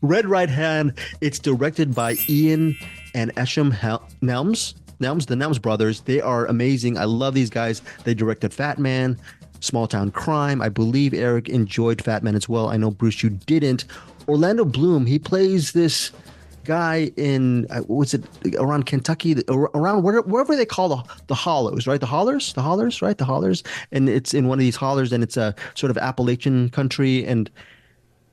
Red Right Hand. It's directed by Ian and Esham Nelms. The Nelms brothers. They are amazing. I love these guys. They directed Fat Man, Small Town Crime. I believe Eric enjoyed Fat Man as well. I know Bruce, you didn't. Orlando Bloom. He plays this guy in what's it around Kentucky, around wherever they call the hollows, right? The hollers, right? The hollers, and it's in one of these hollers, and it's a sort of Appalachian country, and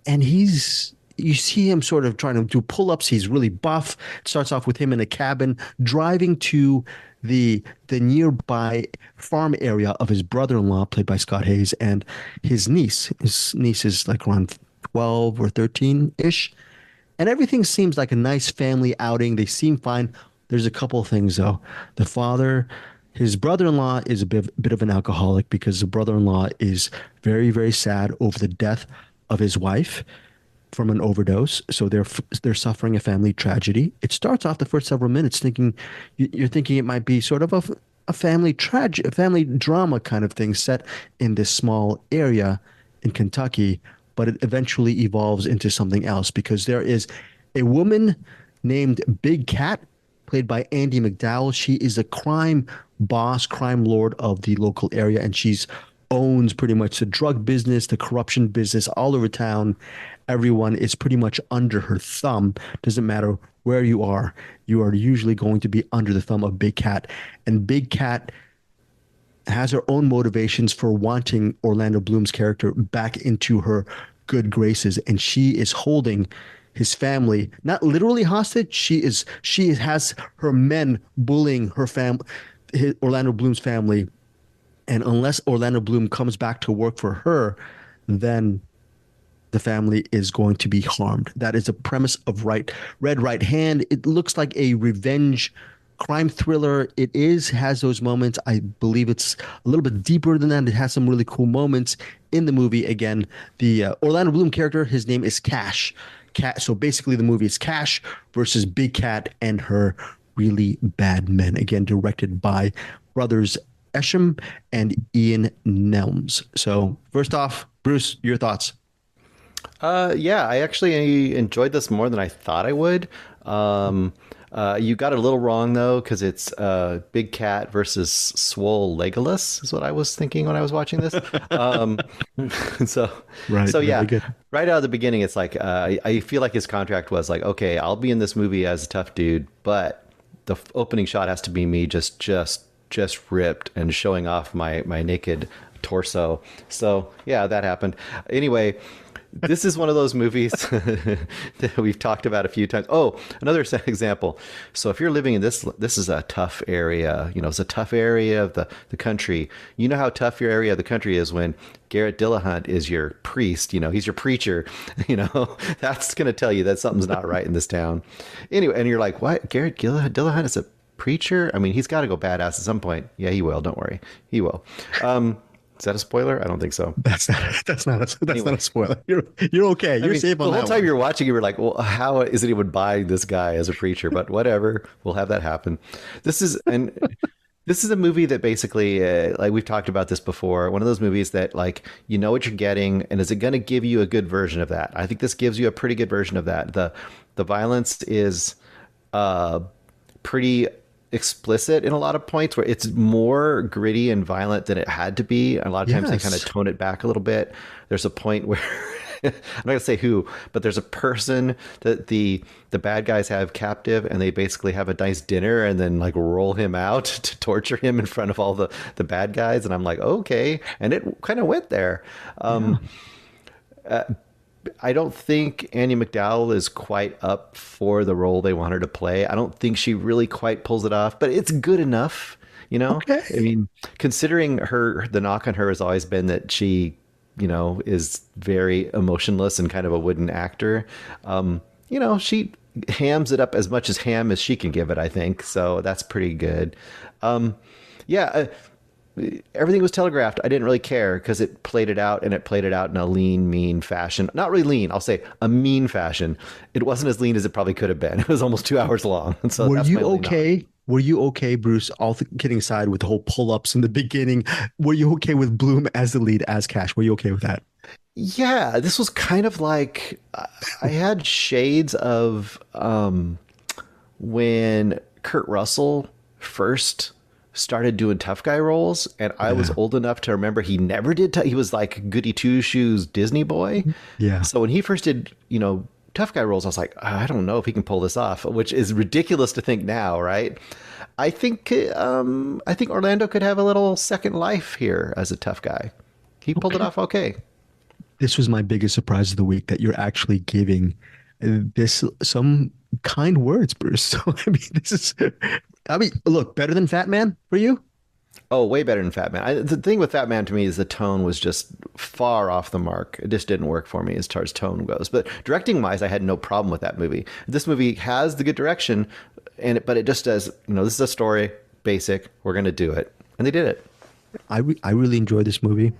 he's you see him sort of trying to do pull-ups. He's really buff. It starts off with him in a cabin driving to the nearby farm area of his brother-in-law, played by Scott Hayes, and his niece. His niece is like around 12 or 13-ish. And everything seems like a nice family outing. They seem fine. There's a couple of things, though. The father, his brother-in-law is a bit of an alcoholic because the brother-in-law is very, very sad over the death of his wife from an overdose. So they're suffering a family tragedy. It starts off the first several minutes thinking you're thinking it might be sort of a family tragedy, a family drama kind of thing set in this small area in Kentucky, but it eventually evolves into something else because there is a woman named Big Cat, played by Andie MacDowell. She is a crime boss, crime lord of the local area, and she's owns pretty much the drug business, the corruption business all over town. Everyone is pretty much under her thumb. Doesn't matter where you are usually going to be under the thumb of Big Cat. And Big Cat has her own motivations for wanting Orlando Bloom's character back into her good graces. And she is holding his family, not literally hostage. She has her men bullying her family, Orlando Bloom's family. And unless Orlando Bloom comes back to work for her, then the family is going to be harmed. That is the premise of Red Right Hand. It looks like a revenge crime thriller. It has those moments. I believe it's a little bit deeper than that. It has some really cool moments in the movie. Again, the Orlando Bloom character, his name is Cash. So basically the movie is Cash versus Big Cat and her really bad men. Again, directed by brothers Esham and Ian Nelms. So first off, Bruce, your thoughts? Yeah, I actually enjoyed this more than I thought I would. You got it a little wrong though, because it's Big Cat versus Swole Legolas is what I was thinking when I was watching this. So yeah, right out of the beginning, it's like I feel like his contract was like, okay, I'll be in this movie as a tough dude, but the opening shot has to be me just ripped and showing off my naked torso. So yeah, that happened. Anyway, this is one of those movies that we've talked about a few times. Oh, another example. So if you're living in this is a tough area. It's a tough area of the country. You know how tough your area of the country is when Garrett Dillahunt is your priest. He's your preacher. That's going to tell you that something's not right in this town. Anyway, and you're like, what? Garrett Dillahunt is a preacher? I mean, he's got to go badass at some point. Yeah, he will. Don't worry. He will. Is that a spoiler? I don't think so. That's not a spoiler. You're okay. You're safe on that. The whole time you're watching, you were like, well, how is anyone buying this guy as a preacher? But whatever, we'll have that happen. This is a movie that basically, like we've talked about this before, one of those movies that like, you know what you're getting, and is it going to give you a good version of that? I think this gives you a pretty good version of that. The violence is pretty explicit in a lot of points, where it's more gritty and violent than it had to be. A lot of times they kind of tone it back a little bit. There's a point where I'm not gonna say who, but there's a person that the bad guys have captive, and they basically have a nice dinner and then like roll him out to torture him in front of all the bad guys. And I'm like, okay. And it kind of went there. I don't think Andie MacDowell is quite up for the role they want her to play. I don't think she really quite pulls it off, but it's good enough, Okay. I mean, considering the knock on her has always been that she, is very emotionless and kind of a wooden actor. She hams it up as much as ham as she can give it, I think. So that's pretty good. Everything was telegraphed. I didn't really care because it played it out, and it played it out in a lean, mean fashion. Not really lean. I'll say a mean fashion. It wasn't as lean as it probably could have been. It was almost 2 hours long. And so were you okay? were you okay, Bruce? All kidding aside, with the whole pull-ups in the beginning, were you okay with Bloom as the lead as Cash? Were you okay with that? Yeah, this was kind of like I had shades of when Kurt Russell first started doing tough guy roles, and I was Yeah, old enough to remember he never did. He was like goody two shoes Disney boy. yeah. So when he first did, tough guy roles, I was like, I don't know if he can pull this off, which is ridiculous to think now, right? I think Orlando could have a little second life here as a tough guy. He pulled it Okay. off okay. This was my biggest surprise of the week that you're actually giving this some kind words, Bruce. So I mean, look, better than Fat Man for you? Oh, way better than Fat Man. The thing with Fat Man to me is the tone was just far off the mark. It just didn't work for me as far as tone goes. But directing wise, I had no problem with that movie. This movie has the good direction, but it just does. This is a story, basic. We're gonna do it, and they did it. I really enjoyed this movie.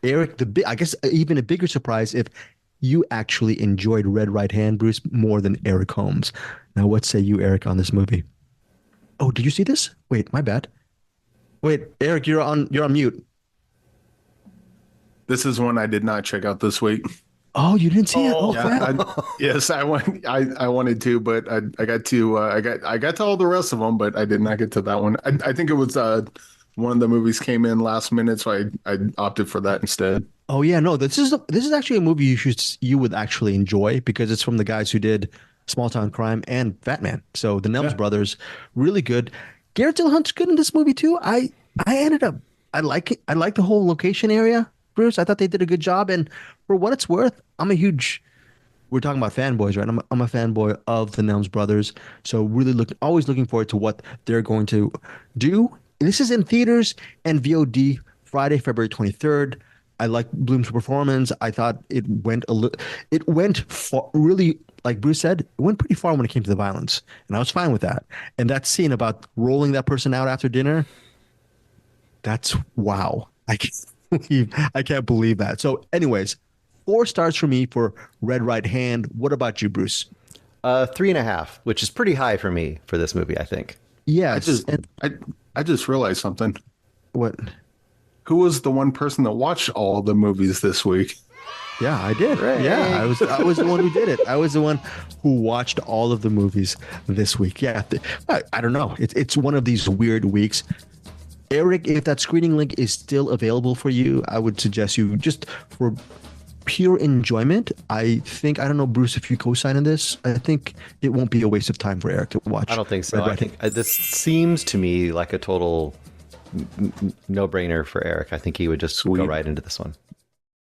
Eric, I guess even a bigger surprise if you actually enjoyed Red Right Hand, Bruce, more than Eric Holmes. Now, what say you, Eric, on this movie? Oh, did you see this? Wait, my bad. Wait, Eric, you're on mute. This is one I did not check out this week. Oh, you didn't see it? Oh, Yeah, crap. yes, I went. I wanted to, but I got to. I got to all the rest of them, but I did not get to that one. I think it was one of the movies came in last minute, so I opted for that instead. Oh yeah, no, this is actually a movie you would actually enjoy because it's from the guys who did Small Town Crime and Fat Man. So the Nelms Yeah. brothers, really good. Garrett Dillahunt's good in this movie too. I ended up I like it. I like the whole location area, Bruce. I thought they did a good job, and for what it's worth, I'm a huge. We're talking about fanboys, right? I'm a fanboy of the Nelms brothers, so really always looking forward to what they're going to do. This is in theaters and VOD Friday, February 23rd. I like Bloom's performance. I thought it went far, really, like Bruce said, it went pretty far when it came to the violence, and I was fine with that. And that scene about rolling that person out after dinner, that's wow. I can't believe that. So, anyways, 4 stars for me for Red Right Hand. What about you, Bruce? 3.5, which is pretty high for me for this movie, I think. I Yes. just And I just realized something. what? Who was the one person that watched all the movies this week? Yeah, I did. Yeah, I was the one who did it. I was the one who watched all of the movies this week. Yeah, I don't know. It's one of these weird weeks. Eric, if that screening link is still available for you, I would suggest you just for pure enjoyment. I don't know, Bruce, if you co-sign on this, I think it won't be a waste of time for Eric to watch. I don't think so. Red I Right think this seems to me like a total no-brainer for Eric. I think he would just go Sweet. right into this one.